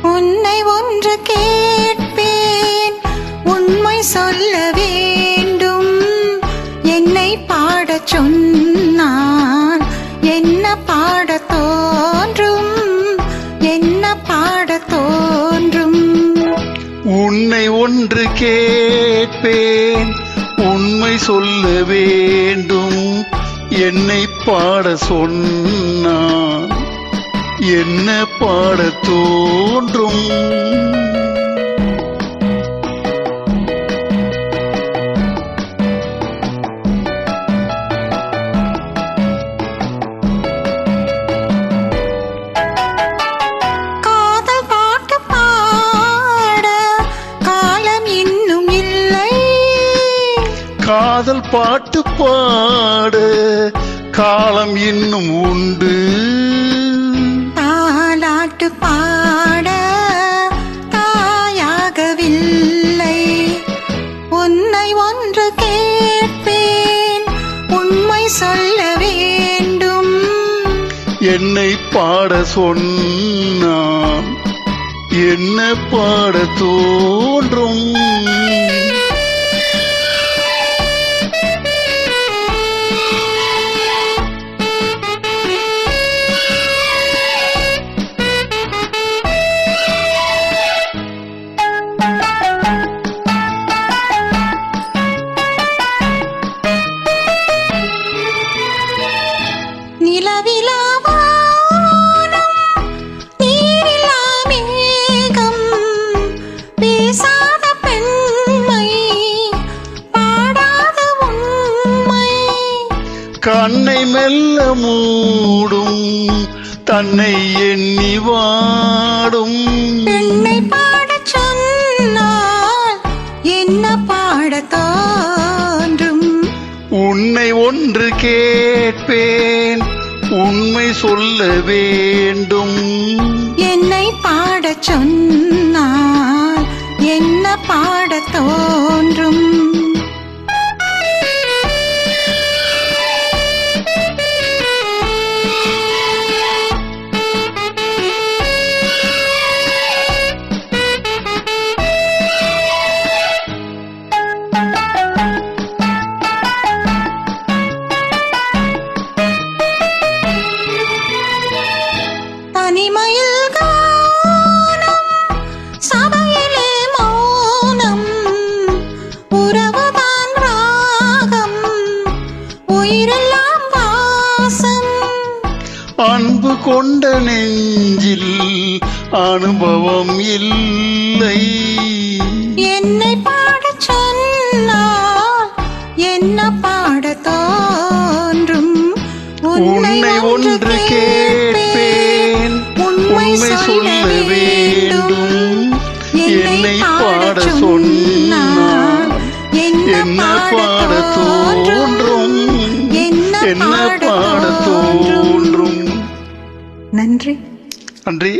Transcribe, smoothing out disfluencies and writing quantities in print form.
உன்னை ஒன்று கேட்பேன், உண்மை சொல்ல வேண்டும். என்னை பாடச் சொன்னால் என்ன பாடத் தோன்றும், என்ன பாடத் தோன்றும். உன்னை ஒன்று கேட்பேன், உண்மை சொல்ல வேண்டும். என்னை பாட சொன்னால் என்ன பாடத் தோன்றும். காதல் பாட்டு பாட காலம் இன்னும் இல்லை. காதல் பாட்டு பாட காலம் இன்னும் உண்டு. தாலாட்டு பாட தாயாகவில்லை. உன்னை ஒன்று கேட்பேன், உண்மை சொல்ல வேண்டும். என்னை பாட சொன்னான் என்ன பாட தோன்றும். நிலவிலா வானம், நீரிலா மேகம், பேசாத பெண்மை, பாடாத உண்மை. கண்ணை மெல்ல மூடும் தன்னை எண்ணி வாடும். பெண்ணை பாடச் சொன்னால் என்ன பாடத் தோன்றும். உன்னை ஒன்று கேட்பேன், உண்மை சொல்ல வேண்டும். என்னை பாடச் சொன்னால் என்ன பாடத் தோன்றும். தனிமையில் கானம், சபையிலே மௌனம், உறவுதான் ராகம், உயிரெல்லாம் வாசம். அன்பு கொண்ட நெஞ்சில் அனுபவம் இல்லை. என்னை பாடச் சொன்னால் என்ன பாடத் தோன்றும். உன்னை ஒன்று கேட்பேன், உண்மை சொல்ல வேண்டும். என்னை பாட சொன்னால் என்ன பாட தோன்றும், என்ன பாட தோன்றும். நன்றி. நன்றி.